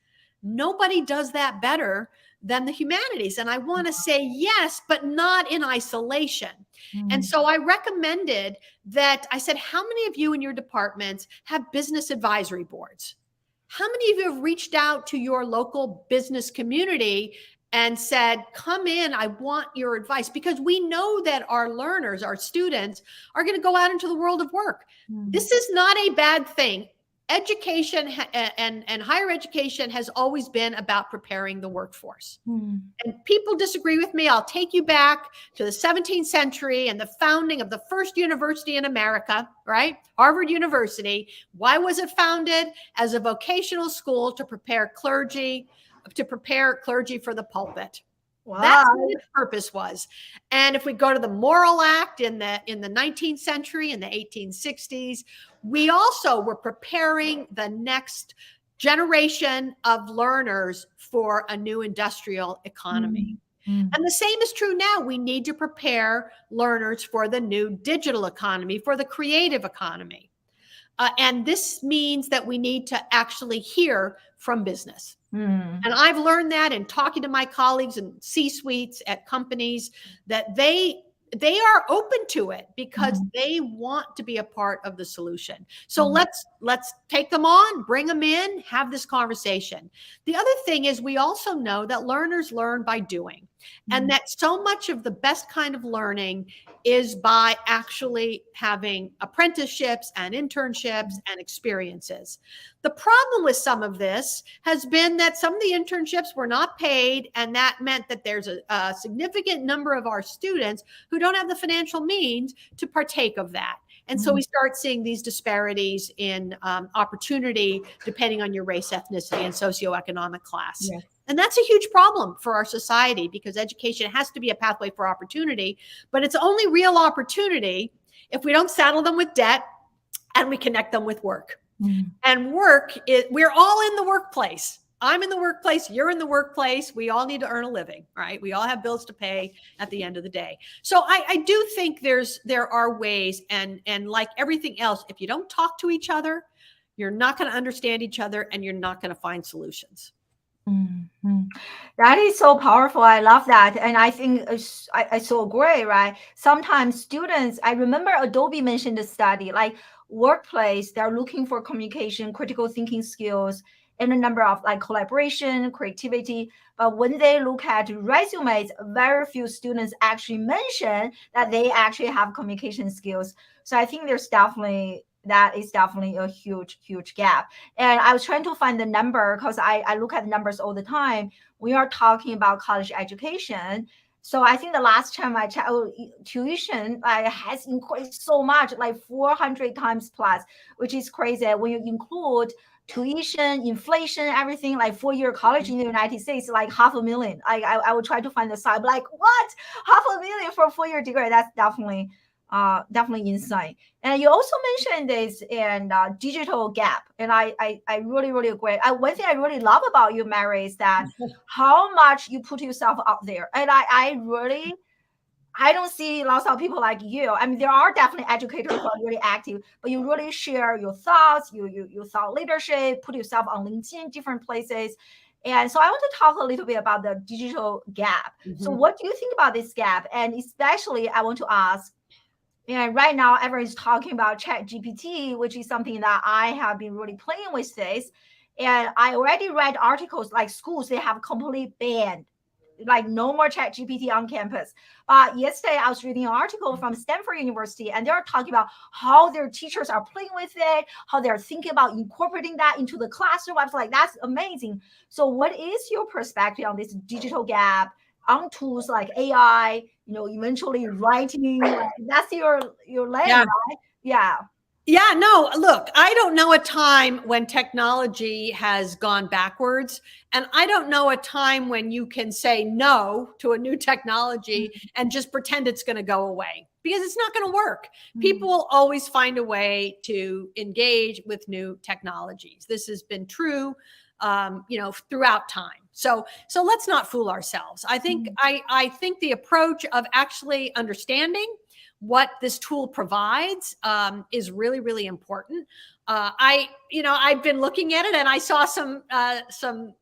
nobody does that better than the humanities. And I want to say yes, but not in isolation. And so I recommended that. I said, how many of you in your departments have business advisory boards? How many of you have reached out to your local business community and said, come in, I want your advice? Because we know that our learners, our students, are going to go out into the world of work. This is not a bad thing. Education and higher education has always been about preparing the workforce. And people disagree with me. I'll take you back to the 17th century and the founding of the first university in America, right? Harvard University. Why was it founded? As a vocational school to prepare clergy for the pulpit. Wow. That's what its purpose was. And if we go to the Morrill Act in the 19th century, in the 1860s, we also were preparing the next generation of learners for a new industrial economy. And the same is true now. We need to prepare learners for the new digital economy, for the creative economy. And this means that we need to actually hear from business. And I've learned that in talking to my colleagues in C-suites at companies, that they are open to it because they want to be a part of the solution. So let's take them on, bring them in, have this conversation. The other thing is, we also know that learners learn by doing, and that so much of the best kind of learning is by actually having apprenticeships and internships and experiences. The problem with some of this has been that some of the internships were not paid, and that meant that there's a significant number of our students who don't have the financial means to partake of that. And so we start seeing these disparities in opportunity depending on your race, ethnicity, and socioeconomic class. Yes. And that's a huge problem for our society, because education has to be a pathway for opportunity, but it's only real opportunity if we don't saddle them with debt and we connect them with work. And work, we're all in the workplace. I'm in the workplace. You're in the workplace. We all need to earn a living, right? We all have bills to pay at the end of the day. So I do think there are ways, and like everything else, if you don't talk to each other, you're not going to understand each other, and you're not going to find solutions. Mm-hmm. That is so powerful. I love that. And I think I so agree, right? Sometimes students, I remember Adobe mentioned a study, like workplace, they're looking for communication, critical thinking skills, and a number of like collaboration, creativity. But when they look at resumes, very few students actually mention that they actually have communication skills. So I think that is definitely a huge, huge gap. And I was trying to find the number because I look at numbers all the time. We are talking about college education. So I think the last time I checked, tuition has increased so much, like 400 times plus, which is crazy. When you include tuition, inflation, everything, like 4-year college in the United States, like $500,000. I would try to find the side, like what? $500,000 for a 4-year degree? That's definitely insane. And you also mentioned this in digital gap, and I really really agree. One thing I really love about you, Mary, is that how much you put yourself out there, and I don't see lots of people like you. I mean, there are definitely educators who are really active, but you really share your thoughts, you thought leadership, put yourself on LinkedIn, different places. And so I want to talk a little bit about the digital gap. So what do you think about this gap? And especially I want to ask, and right now, everyone's talking about Chat GPT, which is something that I have been really playing with this. And I already read articles like schools, they have completely banned, like no more Chat GPT on campus. But yesterday, I was reading an article from Stanford University, and they're talking about how their teachers are playing with it, how they're thinking about incorporating that into the classroom. I was like, that's amazing. So, what is your perspective on this digital gap? On tools like AI, eventually writing, like that's your lane, Yeah. right? Yeah. Yeah, no, look, I don't know a time when technology has gone backwards. And I don't know a time when you can say no to a new technology and just pretend it's going to go away, because it's not going to work. People will always find a way to engage with new technologies. This has been true, throughout time. So let's not fool ourselves. I think I think the approach of actually understanding what this tool provides is really, really important. I've been looking at it, and I saw some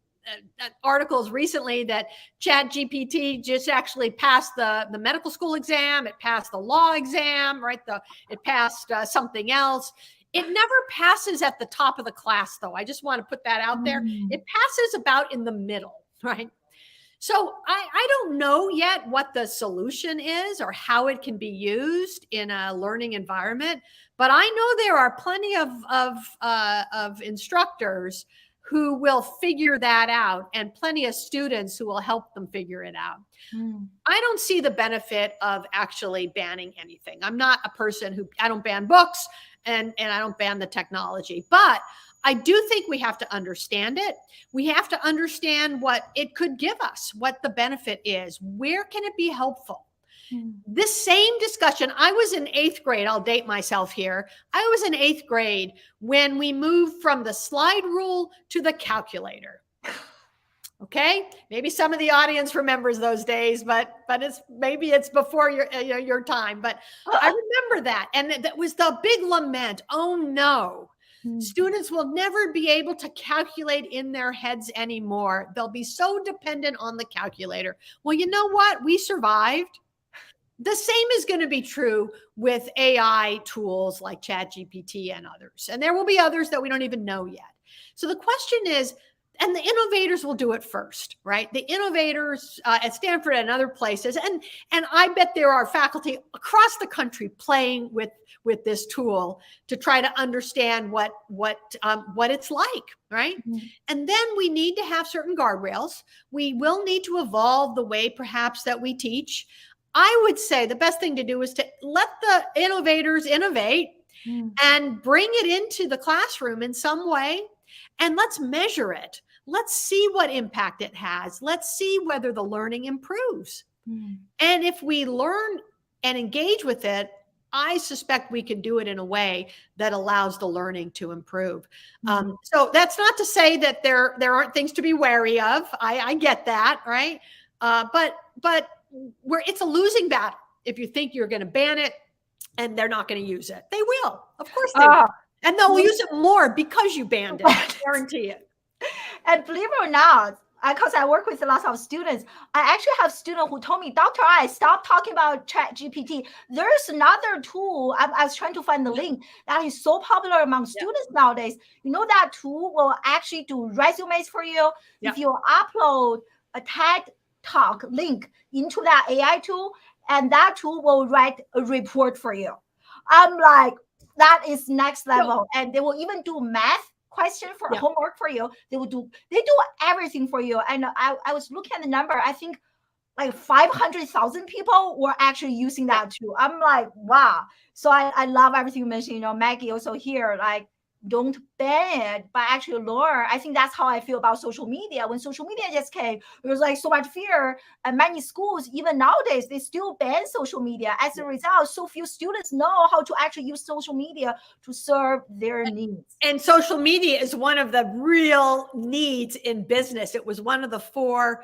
articles recently that Chat GPT just actually passed the medical school exam. It passed the law exam, right? It passed something else. It never passes at the top of the class, though. I just want to put that out there. It passes about in the middle, right? So I don't know yet what the solution is or how it can be used in a learning environment, but I know there are plenty of instructors who will figure that out, and plenty of students who will help them figure it out. I don't see the benefit of actually banning anything. I'm not a person I don't ban books, and I don't ban the technology, but I do think we have to understand it. We have to understand what it could give us, what the benefit is. Where can it be helpful? This same discussion, I was in 8th grade. I'll date myself here. I was in 8th grade when we moved from the slide rule to the calculator. Okay, maybe some of the audience remembers those days, but maybe it's before your time. But I remember that, and that was the big lament. Oh no. Students will never be able to calculate in their heads anymore. They'll be so dependent on the calculator. Well, you know what? We survived. The same is going to be true with AI tools like ChatGPT and others. And there will be others that we don't even know yet. So the question is, and the innovators will do it first, right? The innovators at Stanford and other places, and I bet there are faculty across the country playing with this tool to try to understand what it's like, right? And then we need to have certain guardrails. We will need to evolve the way perhaps that we teach. I would say the best thing to do is to let the innovators innovate and bring it into the classroom in some way. And let's measure it. Let's see what impact it has. Let's see whether the learning improves. And if we learn and engage with it, I suspect we can do it in a way that allows the learning to improve. So that's not to say that there aren't things to be wary of. I get that, right? But it's a losing battle if you think you're going to ban it and they're not going to use it. They will. Of course they will. And they'll use it more because you banned it. I guarantee it. And believe it or not, because I work with lots of students, I actually have students who told me, Dr. I, stop talking about Chat GPT. There's another tool. I was trying to find the link that is so popular among students nowadays. You know, that tool will actually do resumes for you. If you upload a TED Talk link into that AI tool, and that tool will write a report for you. I'm like, that is next level. And they will even do math question for homework for you. They do everything for you. And I was looking at the number. I think like 500,000 people were actually using that too. I'm like, wow. So I love everything you mentioned. You know, Maggie also here, like, don't ban it, but actually learn. I think that's how I feel about social media. When social media just came, there was like so much fear. And many schools, even nowadays, they still ban social media. As a result, so few students know how to actually use social media to serve their needs. And social media is one of the real needs in business. It was one of the 4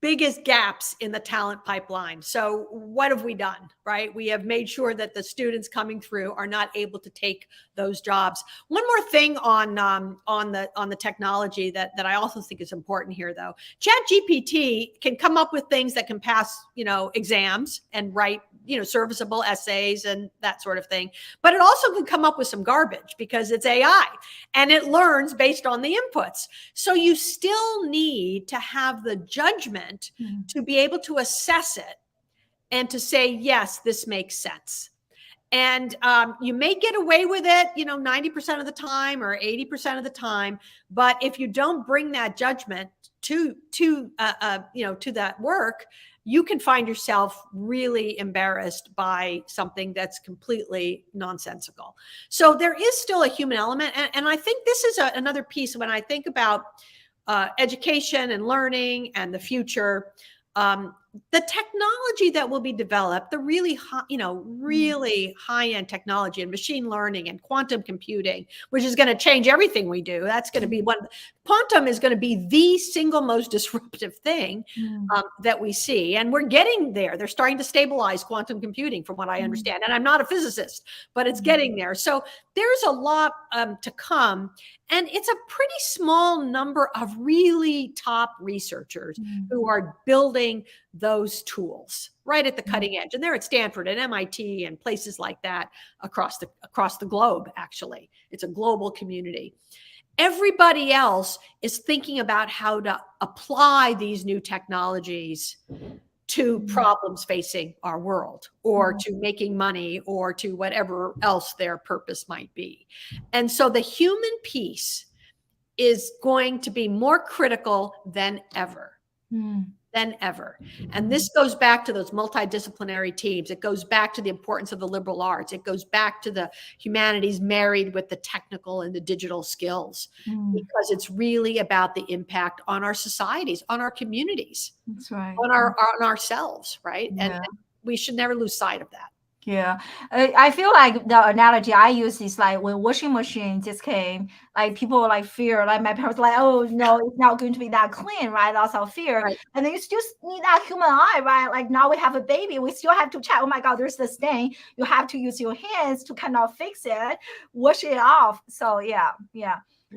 biggest gaps in the talent pipeline. So what have we done, right? We have made sure that the students coming through are not able to take those jobs. One more thing on the technology that I also think is important here, though. ChatGPT can come up with things that can pass, exams and write, serviceable essays and that sort of thing. But it also can come up with some garbage because it's AI and it learns based on the inputs. So you still need to have the judgment to be able to assess it and to say, yes, this makes sense. And you may get away with it, 90% of the time or 80% of the time. But if you don't bring that judgment to that work, you can find yourself really embarrassed by something that's completely nonsensical. So there is still a human element. And I think this is another piece when I think about education and learning and the future. The technology that will be developed, the really high-end technology and machine learning and quantum computing, which is going to change everything we do. That's going to be quantum is going to be the single most disruptive thing that we see. And we're getting there. They're starting to stabilize quantum computing from what I understand. And I'm not a physicist, but it's getting there. So there's a lot to come. And it's a pretty small number of really top researchers who are building those tools right at the cutting edge. And they're at Stanford and MIT and places like that across the globe, actually. It's a global community. Everybody else is thinking about how to apply these new technologies to problems facing our world or to making money or to whatever else their purpose might be. And so the human piece is going to be more critical than ever. And this goes back to those multidisciplinary teams. It goes back to the importance of the liberal arts. It goes back to the humanities married with the technical and the digital skills, because it's really about the impact on our societies, on our communities, that's right, on ourselves, right? And we should never lose sight of that. Yeah, I feel like the analogy I use is like when washing machine just came, like people were like fear, like my parents were like, oh no, it's not going to be that clean, right? Lots of fear. Right. And then you still need that human eye, right? Like now we have a baby, we still have to check, oh my God, there's the stain. You have to use your hands to kind of fix it, wash it off. So yeah.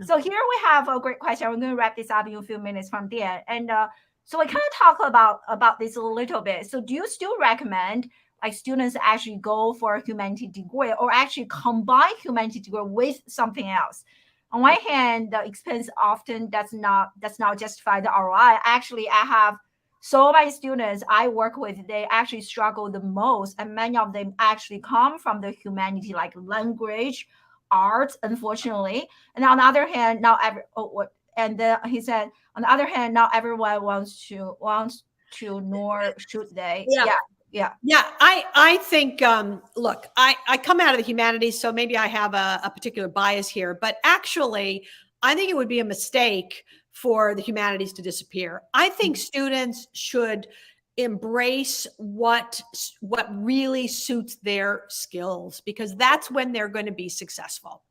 So here we have a great question. We're going to wrap this up in a few minutes from there. And so we kind of talk about this a little bit. So do you still recommend like students actually go for a humanity degree or actually combine humanity degree with something else? On one hand, the expense often does not justify the ROI. Actually, I have so many students I work with, they actually struggle the most, and many of them actually come from the humanity, like language, art, unfortunately. And on the other hand, he said, on the other hand, not everyone wants to, nor should they. Yeah. I think, look, I come out of the humanities, so maybe I have a particular bias here, but actually, I think it would be a mistake for the humanities to disappear. I think students should embrace what really suits their skills, because that's when they're going to be successful.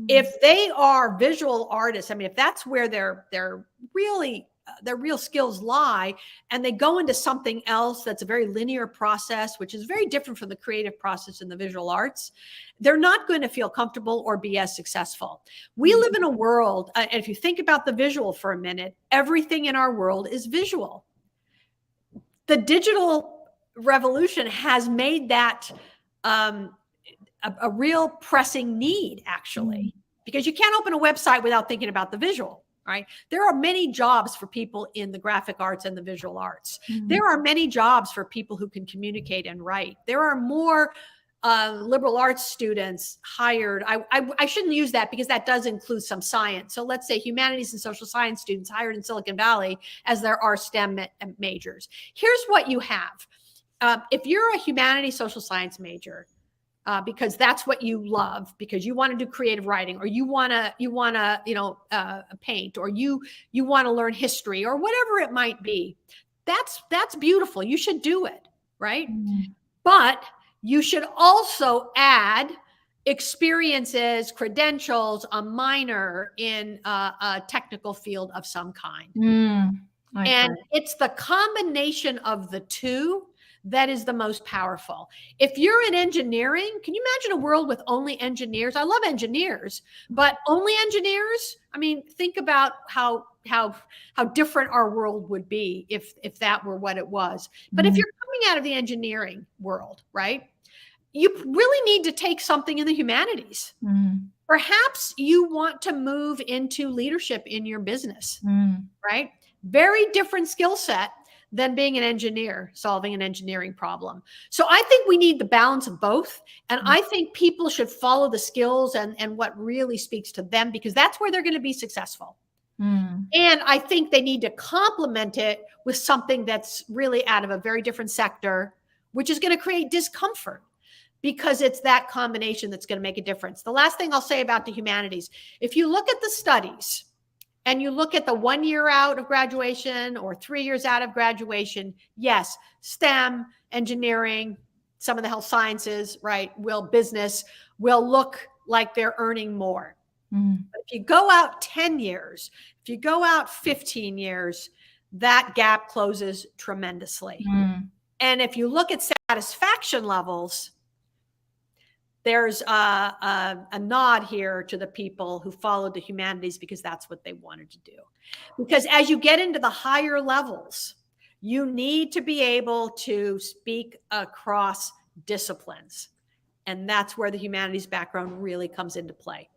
If they are visual artists, I mean, if that's where they're really skills lie, and they go into something else that's a very linear process, which is very different from the creative process in the visual arts, they're not going to feel comfortable or be as successful. We live in a world, and if you think about the visual for a minute, everything in our world is visual. The digital revolution has made that a real pressing need, actually, because you can't open a website without thinking about the visual. Right? There are many jobs for people in the graphic arts and the visual arts. There are many jobs for people who can communicate and write. There are more liberal arts students hired. I shouldn't use that because that does include some science. So let's say humanities and social science students hired in Silicon Valley as there are STEM majors. Here's what you have. If you're a humanities social science major, because that's what you love, because you want to do creative writing, or you want to paint, or you want to learn history, or whatever it might be, that's beautiful. You should do it, right? But you should also add experiences, credentials, a minor in a technical field of some kind. And it's the combination of the two that is the most powerful. If you're in engineering, can you imagine a world with only engineers? I love engineers, but only engineers? I mean, think about how different our world would be if that were what it was. But if you're coming out of the engineering world, right, you really need to take something in the humanities. Perhaps you want to move into leadership in your business, right? Very different skill set than being an engineer, solving an engineering problem. So I think we need the balance of both. And I think people should follow the skills and what really speaks to them, because that's where they're going to be successful. And I think they need to complement it with something that's really out of a very different sector, which is going to create discomfort, because it's that combination that's going to make a difference. The last thing I'll say about the humanities, if you look at the studies, and you look at the 1 year out of graduation or 3 years out of graduation, yes, STEM, engineering, some of the health sciences, right, business will look like they're earning more. But if you go out 10 years, if you go out 15 years, that gap closes tremendously. And if you look at satisfaction levels, there's a nod here to the people who followed the humanities because that's what they wanted to do. Because as you get into the higher levels, you need to be able to speak across disciplines. And that's where the humanities background really comes into play.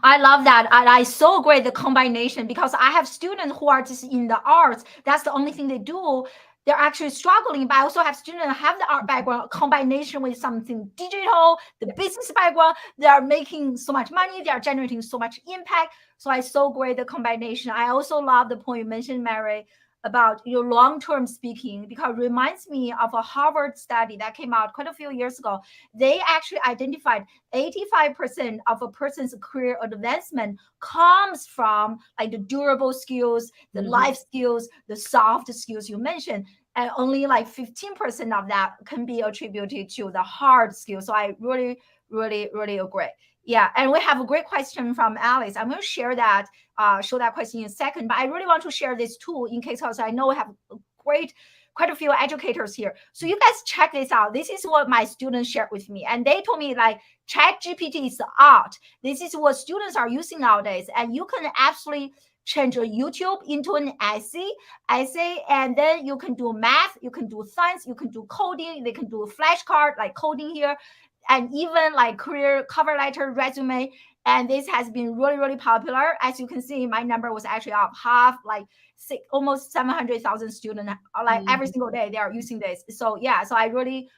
I love that. And I so great the combination, because I have students who are just in the arts. That's the only thing they do. They're actually struggling, but I also have students who have the art background combination with something digital, the business background. They are making so much money. They are generating so much impact. So I so great the combination. I also love the point you mentioned, Mary, about your long-term speaking, because it reminds me of a Harvard study that came out quite a few years ago. They actually identified 85% of a person's career advancement comes from like the durable skills, the life skills, the soft skills you mentioned, and only like 15% of that can be attributed to the hard skills. So I really agree. Yeah, and we have a great question from Alice. I'm going to share that, show that question in a second, but I really want to share this tool in case also I know we have quite a few educators here. So you guys check this out. This is what my students shared with me. And they told me like ChatGPT is art. This is what students are using nowadays. And you can actually change your YouTube into an essay, and then you can do math, you can do science, you can do coding, they can do a flashcard like coding here, and even like career cover letter, resume. And this has been really popular. As you can see, my number was actually up half, like almost 700,000 students, like every single day they are using this. So yeah, so I really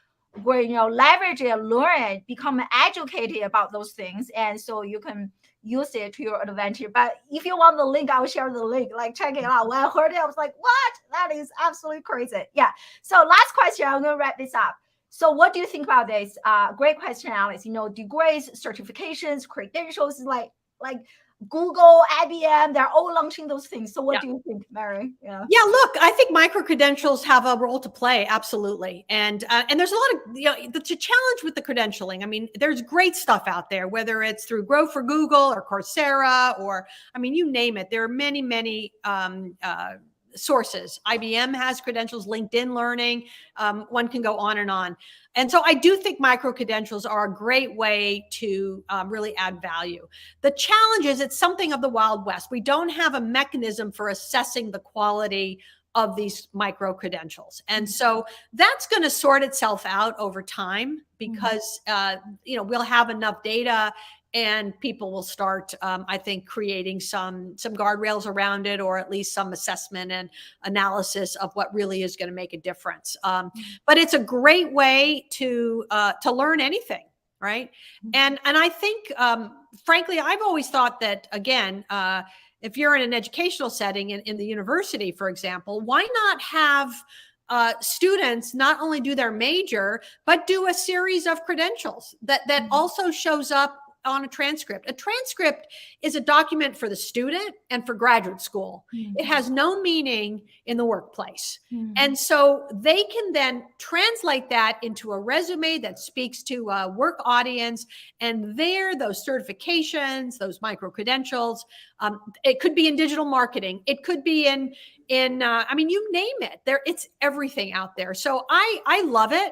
leverage it, learn it, become educated about those things, and so you can use it to your advantage. But if you want the link, I will share the link. Like, check it out. When I heard it, I was like, what? That is absolutely crazy. Yeah. So last question, I'm gonna wrap this up. So what do you think about this? Great question, Alice. Degrees, certifications, credentials, like Google, IBM, they're all launching those things. So what Yeah. do you think, Mary? Yeah. Yeah, look, I think micro credentials have a role to play, absolutely, and there's a lot of the challenge with the credentialing. I mean, there's great stuff out there, whether it's through Grow for Google or Coursera, or I mean, you name it. There are many sources. IBM has credentials, LinkedIn Learning. One can go on and on. And so I do think micro credentials are a great way to really add value. The challenge is it's something of the Wild West. We don't have a mechanism for assessing the quality of these micro credentials. And so that's going to sort itself out over time because, we'll have enough data and people will start, I think, creating some guardrails around it, or at least some assessment and analysis of what really is going to make a difference. But it's a great way to learn anything, right? And I think, frankly, I've always thought that, again, if you're in an educational setting in the university, for example, why not have students not only do their major, but do a series of credentials that also shows up on a transcript. A transcript is a document for the student and for graduate school. It has no meaning in the workplace. And so they can then translate that into a resume that speaks to a work audience. And there, those certifications, those micro credentials, it could be in digital marketing. It could be in I mean, you name it. It's everything out there. So I love it.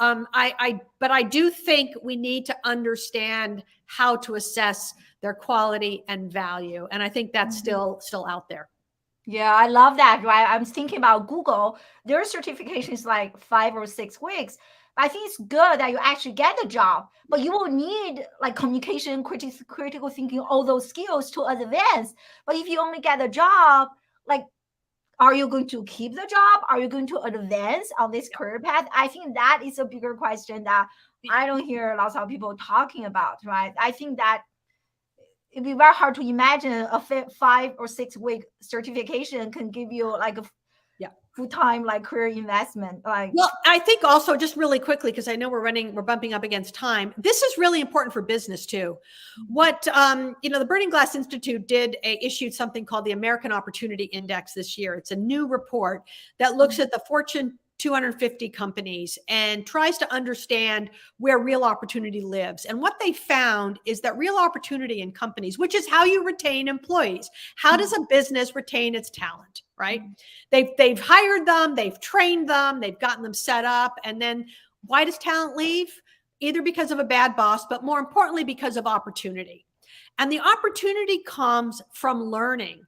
But I do think we need to understand how to assess their quality and value. And I think that's still out there. Yeah, I love that, right? I'm thinking about Google. Their certification is like 5 or 6 weeks. I think it's good that you actually get the job, but you will need like communication, critical thinking, all those skills to advance. But if you only get a job, like, are you going to keep the job? Are you going to advance on this career path? I think that is a bigger question that I don't hear lots of people talking about, right? I think that it'd be very hard to imagine a 5 or 6 week certification can give you like a full-time like career investment. Well, I think also, just really quickly, because I know we're bumping up against time, this is really important for business too. What the Burning Glass Institute issued something called the American Opportunity Index this year. It's a new report that looks at the Fortune 250 companies and tries to understand where real opportunity lives. And what they found is that real opportunity in companies, which is how you retain employees, how does a business retain its talent, right? They've hired them, they've trained them, they've gotten them set up. And then why does talent leave? Either because of a bad boss, but more importantly, because of opportunity. And the opportunity comes from learning.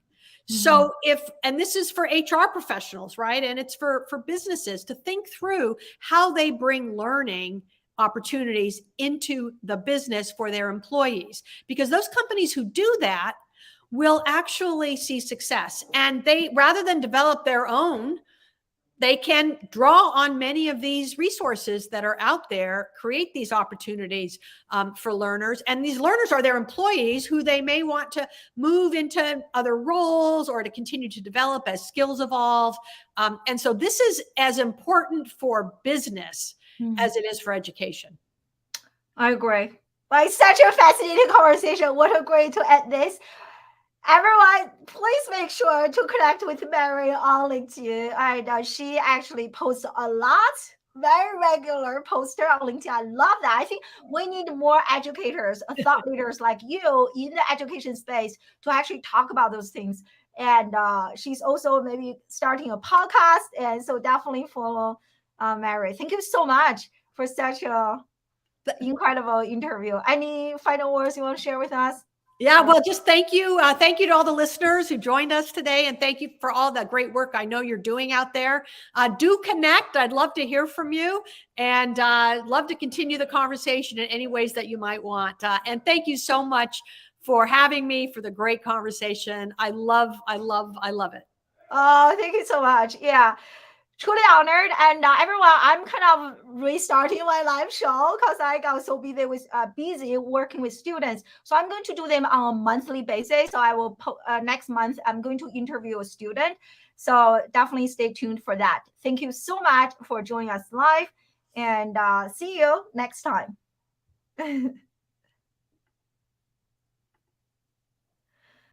So and this is for HR professionals, right? And it's for businesses to think through how they bring learning opportunities into the business for their employees, because those companies who do that will actually see success. And they, rather than develop their own, they can draw on many of these resources that are out there, create these opportunities for learners. And these learners are their employees who they may want to move into other roles or to continue to develop as skills evolve. And so this is as important for business as it is for education. I agree. Like, such a fascinating conversation. What a great to end this. Everyone, please make sure to connect with Mary on LinkedIn. And she actually posts a lot, very regular poster on LinkedIn. I love that. I think we need more educators, thought leaders like you in the education space to actually talk about those things. And she's also maybe starting a podcast. And so definitely follow Mary. Thank you so much for such a incredible interview. Any final words you want to share with us? Yeah, well, just thank you. Thank you to all the listeners who joined us today. And thank you for all the great work I know you're doing out there. Do connect. I'd love to hear from you, and love to continue the conversation in any ways that you might want. And thank you so much for having me, for the great conversation. I love it. Oh, thank you so much. Yeah. Truly honored. And everyone, I'm kind of restarting my live show because I got so busy working with students. So I'm going to do them on a monthly basis. So I will next month, I'm going to interview a student. So definitely stay tuned for that. Thank you so much for joining us live, and see you next time.